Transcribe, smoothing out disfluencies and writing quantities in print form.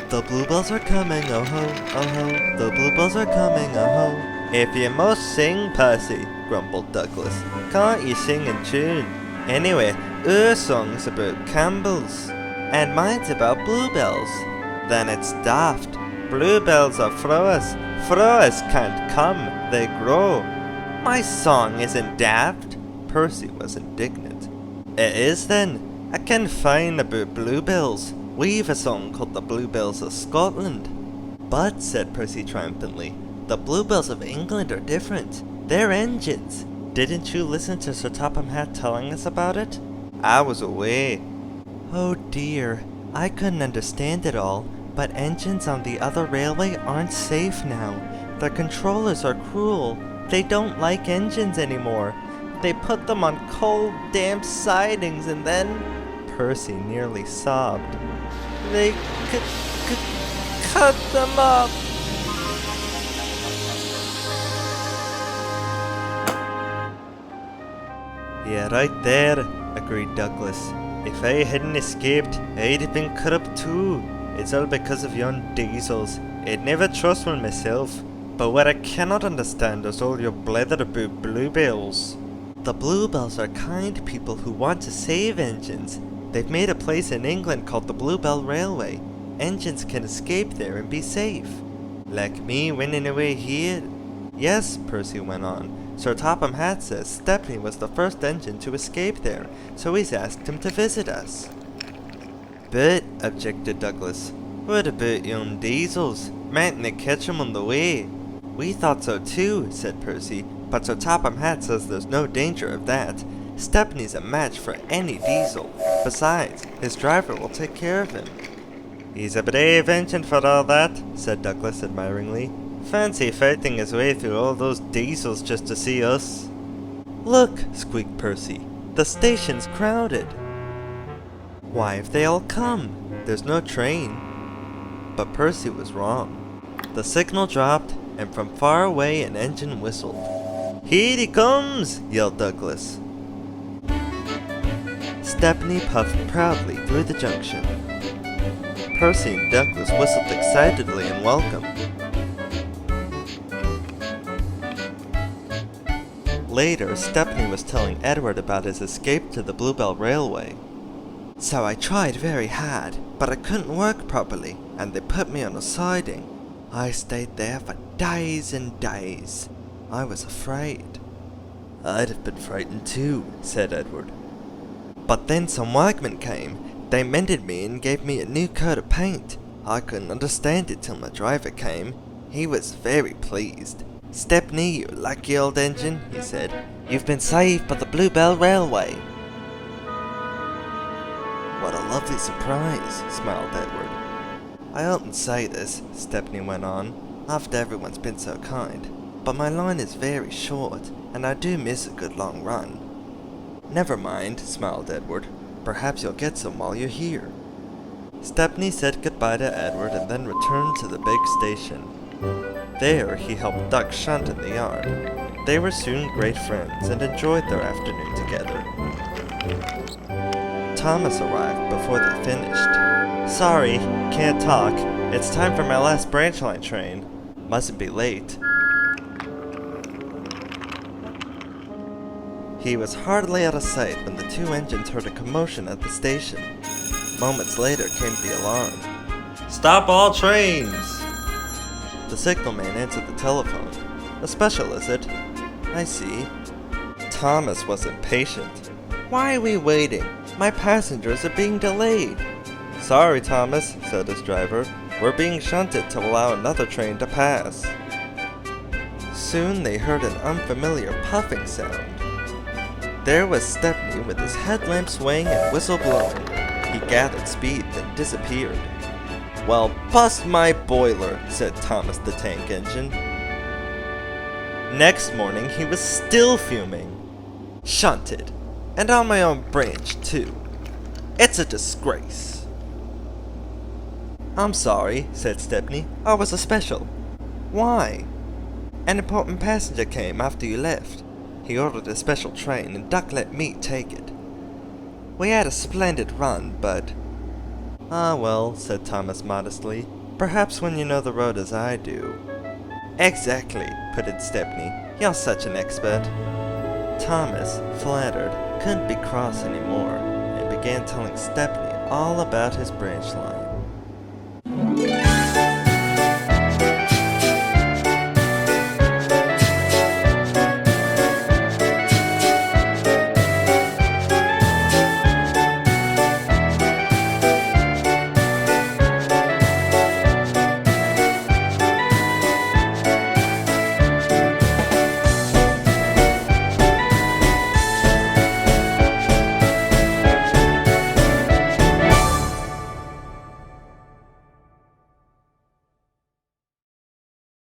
The bluebells are coming, oh ho, oh ho. The bluebells are coming, oh ho. If you must sing, Percy, grumbled Douglas, can't you sing in tune? Anyway, our song's about Campbell's, and mine's about bluebells. Then it's daft. Bluebells are flowers. Flowers can't come, they grow. My song isn't daft. Percy was indignant. It is then. I can find about bluebells. We've a song called the Bluebells of Scotland. But, said Percy triumphantly, the bluebells of England are different. They're engines. Didn't you listen to Sir Topham Hatt telling us about it? I was away. Oh dear, I couldn't understand it all, but engines on the other railway aren't safe now. Their controllers are cruel. They don't like engines anymore. They put them on cold, damp sidings and then... Percy nearly sobbed. They cut them up. Yeah, right there, agreed Douglas. If I hadn't escaped, I'd have been cut up too. It's all because of yon diesels. I'd never trust one myself. But what I cannot understand is all your blather about bluebells. The bluebells are kind people who want to save engines. They've made a place in England called the Bluebell Railway. Engines can escape there and be safe. Like me winning away here? Yes, Percy went on. Sir Topham Hatt says Stepney was the first engine to escape there, so he's asked him to visit us. But, objected Douglas, what about young diesels? Mightn't they catch 'em on the way? We thought so too, said Percy, but Sir Topham Hatt says there's no danger of that. Stepney's a match for any diesel. Besides, his driver will take care of him. He's a brave engine for all that, said Douglas admiringly. Fancy fighting his way through all those diesels just to see us. Look, squeaked Percy. The station's crowded. Why have they all come? There's no train. But Percy was wrong. The signal dropped, and from far away an engine whistled. Here he comes, yelled Douglas. Stepney puffed proudly through the junction. Percy and Douglas whistled excitedly in welcome. Later, Stepney was telling Edward about his escape to the Bluebell Railway. So I tried very hard, but I couldn't work properly, and they put me on a siding. I stayed there for days and days. I was afraid. I'd have been frightened too, said Edward. But then some workmen came. They mended me and gave me a new coat of paint. I couldn't understand it till my driver came. He was very pleased. Stepney, you lucky old engine, he said. You've been saved by the Bluebell Railway. What a lovely surprise, smiled Edward. I oughtn't say this, Stepney went on, after everyone's been so kind. But my line is very short, and I do miss a good long run. Never mind, smiled Edward. Perhaps you'll get some while you're here. Stepney said goodbye to Edward and then returned to the big station. There he helped Duck shunt in the yard. They were soon great friends and enjoyed their afternoon together. Thomas arrived before they finished. Sorry, can't talk. It's time for my last branch line train. Mustn't be late. He was hardly out of sight when the two engines heard a commotion at the station. Moments later came the alarm. Stop all trains! The signalman answered the telephone. A special, is it? I see. Thomas was impatient. Why are we waiting? My passengers are being delayed. Sorry, Thomas, said his driver. We're being shunted to allow another train to pass. Soon they heard an unfamiliar puffing sound. There was Stepney with his headlamp swaying and whistle blowing. He gathered speed, then disappeared. Well, bust my boiler, said Thomas the Tank Engine. Next morning he was still fuming. Shunted. And on my own branch, too. It's a disgrace. I'm sorry, said Stepney. I was a special. Why? An important passenger came after you left. He ordered a special train, and Duck let me take it. We had a splendid run, but... Ah well, said Thomas modestly. Perhaps when you know the road as I do. Exactly, put in Stepney. You're such an expert. Thomas, flattered, couldn't be cross anymore, and began telling Stepney all about his branch line.